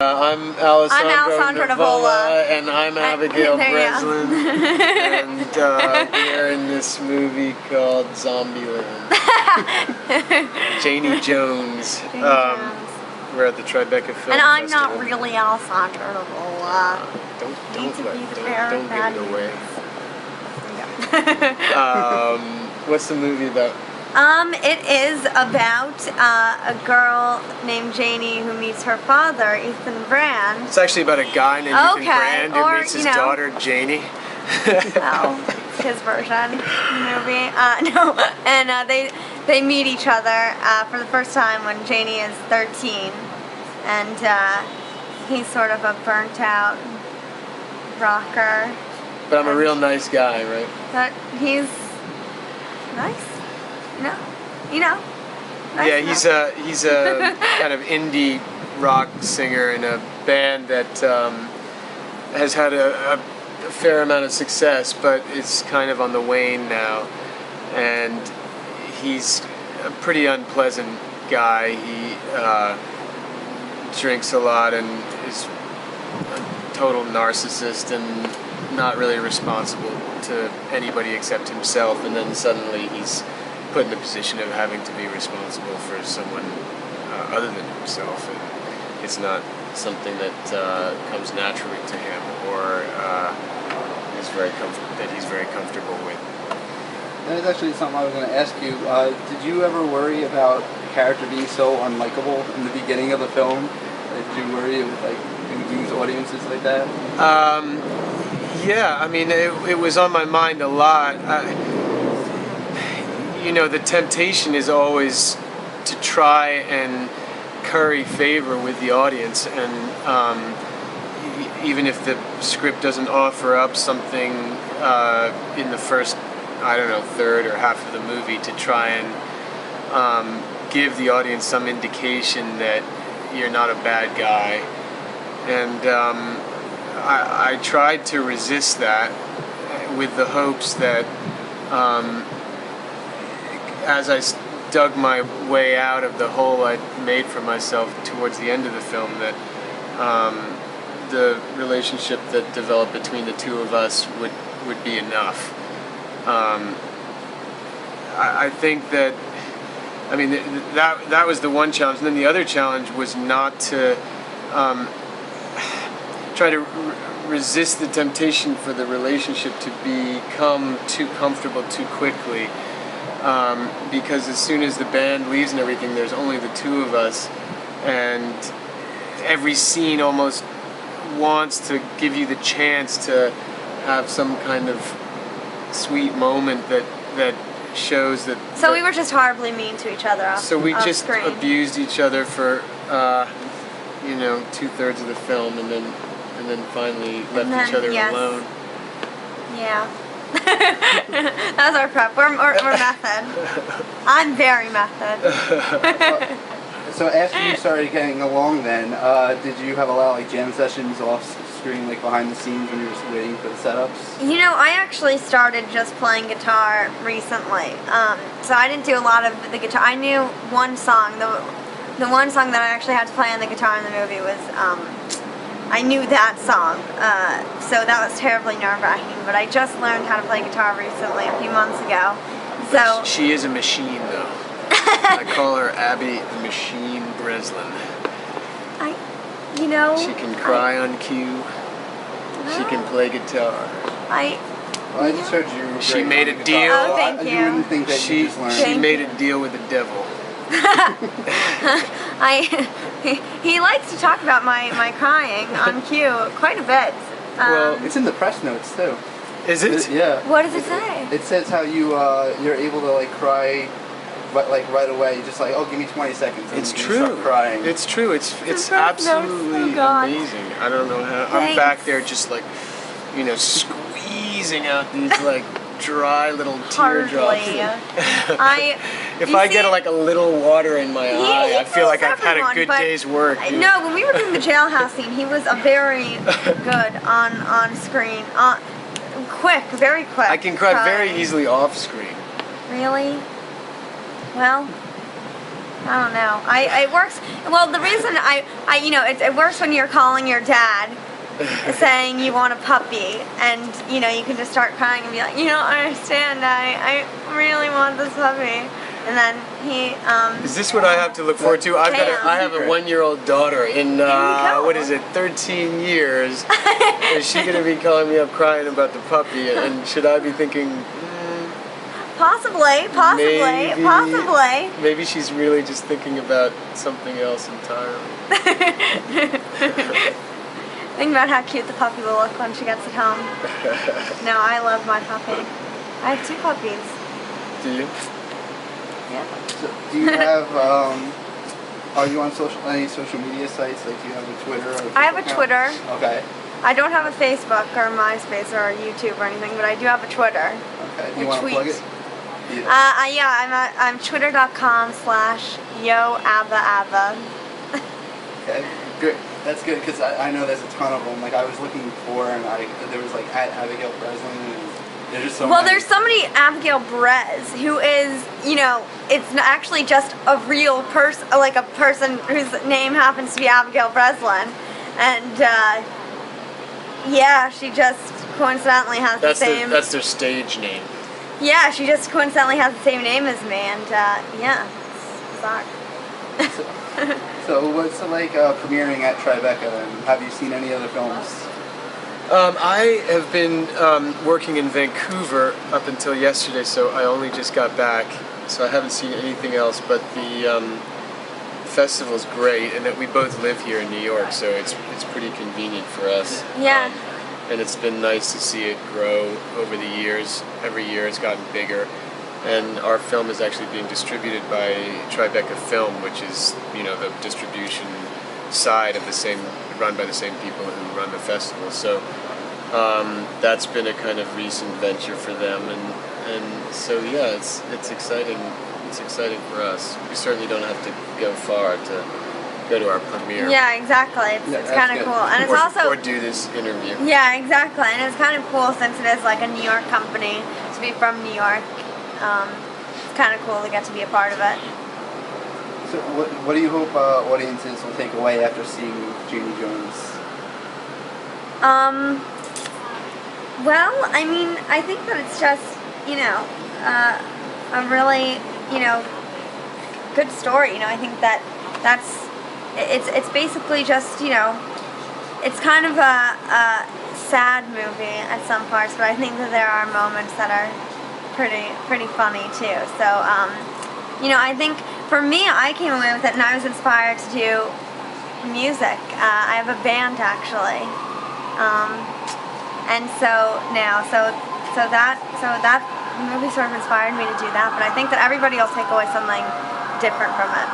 I'm Alessandro Nivola. And I'm Abigail Breslin. And we're in this movie called Zombieland. JANIE Jones. We're at the Tribeca Film Festival. And I'm not really Alessandro Nivola. Don't give it away. What's the movie about? It is about a girl named Janie who meets her father, Ethan Brand. It's actually about a guy named Ethan Brand who meets his daughter, Janie. Well, it's his version of the movie. No, and they meet each other for the first time when Janie is 13, and he's sort of a burnt-out rocker. But I'm a real nice guy, right? But he's nice. Nice yeah, enough. he's a kind of indie rock singer in a band that has had a fair amount of success, but it's kind of on the wane now. And he's a pretty unpleasant guy. He drinks a lot and is a total narcissist and not really responsible to anybody except himself. And then suddenly he's put in the position of having to be responsible for someone other than himself, and it's not something that comes naturally to him or that he's very comfortable with. That is actually something I was going to ask you. Did you ever worry about the character being so unlikable in the beginning of the film? Did you worry it would lose audiences like that? Yeah, I mean, it was on my mind a lot. The temptation is always to try and curry favor with the audience, and even if the script doesn't offer up something in the first, third or half of the movie, to try and give the audience some indication that you're not a bad guy. And I tried to resist that with the hopes that as I dug my way out of the hole I'd made for myself towards the end of the film, that the relationship that developed between the two of us would be enough. I think that, that was the one challenge, and then the other challenge was not to try to resist the temptation for the relationship to become too comfortable too quickly. Because as soon as the band leaves and everything, there's only the two of us, and every scene almost wants to give you the chance to have some kind of sweet moment that shows that. So we were just horribly mean to each other off. So we just screen. Abused each other for 2/3 of the film, and then finally left each other alone. Yeah. That was our prep. We're method. I'm very method. So after you started getting along then, did you have a lot of jam sessions off screen, behind the scenes when you were just waiting for the setups? I actually started just playing guitar recently. So I didn't do a lot of the guitar. I knew one song. The one song that I actually had to play on the guitar in the movie was I knew that song, so that was terribly nerve-wracking, but I just learned how to play guitar recently, a few months ago. So she is a machine, though. I call her Abby the Machine Breslin. She can cry on cue. She can play guitar. I just heard you. She made a deal. Oh, thank you. You wouldn't think that you just learned. She made a deal with the devil. He likes to talk about my crying on cue quite a bit. Well, it's in the press notes too. Is it? Yeah. What does it say? It says how you're able to cry, but right away. Just give me 20 seconds. And it's you true. Start crying. It's true. It's absolutely amazing. I don't know how. I'm back there just squeezing out these dry little teardrops. If I get a little water in my eye, I feel like I've had a good day's work. No, when we were doing the jailhouse scene, he was very good on screen. Quick, very quick. I can cry very easily off screen. Really? Well, I don't know. It works. Well, the reason it works when you're calling your dad, saying you want a puppy, and you can just start crying and be like, you don't understand, I really want this puppy, and then he. Is this what I have to look forward to? I have a 1-year-old daughter in 13 years. Is she gonna be calling me up crying about the puppy? And should I be thinking? Possibly. Maybe she's really just thinking about something else entirely. Think about how cute the puppy will look when she gets it home. No, I love my puppy. I have 2 puppies. Do you? Yeah. So, do you have, are you on any social media sites? Like, do you have a Twitter or a I have a account? Twitter. Okay. I don't have a Facebook or MySpace or YouTube or anything, but I do have a Twitter. Okay. Do you want to plug it? I'm twitter.com/yoabbaabba. Okay, good. That's good because I know there's a ton of them. Like I was looking before, and there was like at Abigail Breslin, and there's just so many. Well, there's somebody, Abigail Brez, who is, it's actually just a real person, like a person whose name happens to be Abigail Breslin, and she just coincidentally has the same. That's their stage name. Yeah, she just coincidentally has the same name as me, and it's bizarre. So what's it like premiering at Tribeca, and have you seen any other films? I have been working in Vancouver up until yesterday, so I only just got back, so I haven't seen anything else, but the festival's great, and that we both live here in New York, so it's pretty convenient for us. Yeah. And it's been nice to see it grow over the years. Every year it's gotten bigger. And our film is actually being distributed by Tribeca Film, which is, the distribution side of run by the same people who run the festival. So that's been a kind of recent venture for them. And so, it's exciting. It's exciting for us. We certainly don't have to go far to go to our premiere. Yeah, exactly. It's kind of cool, and it's also or do this interview. Yeah, exactly, and it's kind of cool since it is like a New York company to be from New York. It's kind of cool to get to be a part of it. So, what do you hope audiences will take away after seeing JANIE Jones? Well, I mean, I think that it's just a really good story. I think it's basically just, it's kind of a sad movie at some parts, but I think that there are moments that are pretty funny too. So, I think for me, I came away with it and I was inspired to do music. I have a band actually. And so that movie sort of inspired me to do that, but I think that everybody will take away something different from it.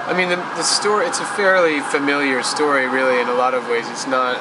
I mean, the story, it's a fairly familiar story, really, in a lot of ways. It's not,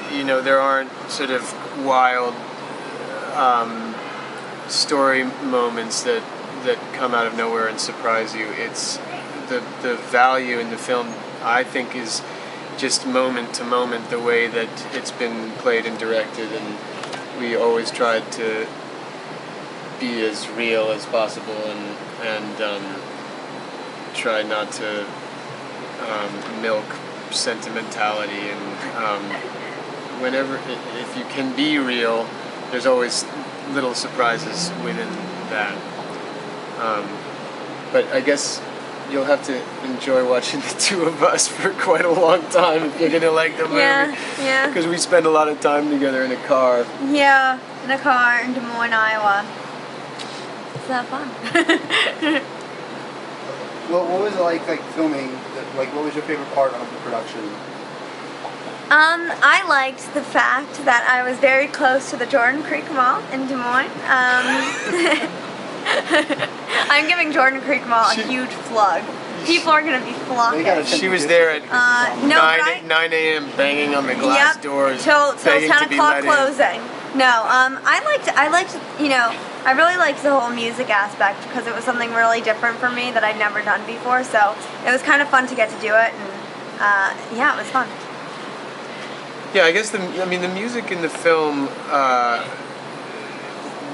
there aren't sort of wild story moments that come out of nowhere and surprise you. It's the value in the film, I think, is just moment to moment, the way that it's been played and directed, and we always tried to be as real as possible and try not to milk sentimentality, and if you can be real, there's always little surprises within that. But I guess you'll have to enjoy watching the two of us for quite a long time if you're gonna like the movie. Yeah. Because we spend a lot of time together in a car. Yeah, in a car in Des Moines, Iowa. It's that fun. Well, what was it like filming? Like, what was your favorite part of the production? I liked the fact that I was very close to the Jordan Creek Mall in Des Moines. I'm giving Jordan Creek Mall a huge plug. People are going to be flocking. She was there at 9 a.m. banging on the glass doors. Till begging 10 to be o'clock let in. closing. No, I really liked the whole music aspect because it was something really different for me that I'd never done before. So it was kind of fun to get to do it, and it was fun. Yeah, I guess the music in the film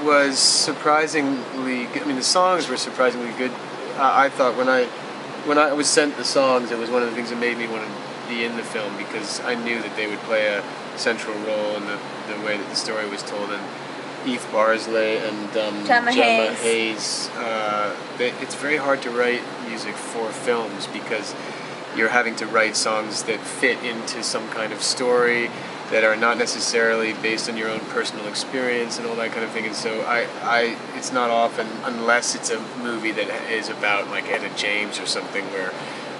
was surprisingly good. I mean, the songs were surprisingly good. I thought when I was sent the songs, it was one of the things that made me want to be in the film, because I knew that they would play a central role in the way that the story was told. And Eve Barsley and Gemma Hayes. It's very hard to write music for films because you're having to write songs that fit into some kind of story, that are not necessarily based on your own personal experience and all that kind of thing. And so it's not often, unless it's a movie that is about like Etta James or something where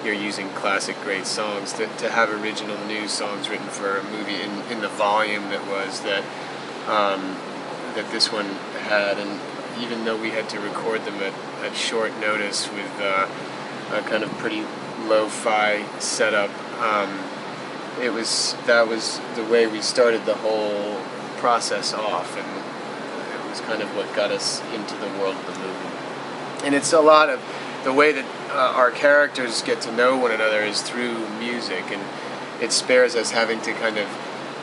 you're using classic great songs, to have original new songs written for a movie in the volume that was that this one had. And even though we had to record them at short notice with a kind of pretty lo-fi setup, that was the way we started the whole process off, and it was kind of what got us into the world of the movie. And it's a lot of the way that our characters get to know one another is through music, and it spares us having to kind of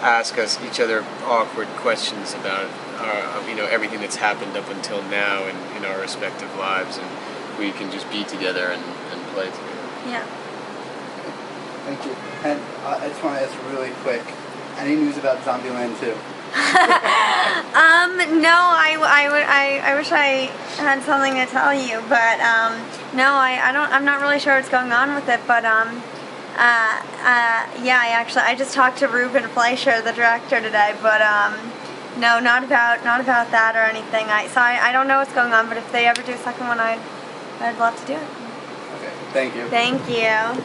ask each other awkward questions about everything that's happened up until now in our respective lives, and we can just be together and play together. Yeah. Thank you. And I just want to ask really quick, any news about Zombieland 2? No, I wish I had something to tell you, but no, I'm not really sure what's going on with it, but yeah, I just talked to Ruben Fleischer, the director, today, but no, not about that or anything. I don't know what's going on, but if they ever do a second one, I'd love to do it. Okay, thank you. Thank you.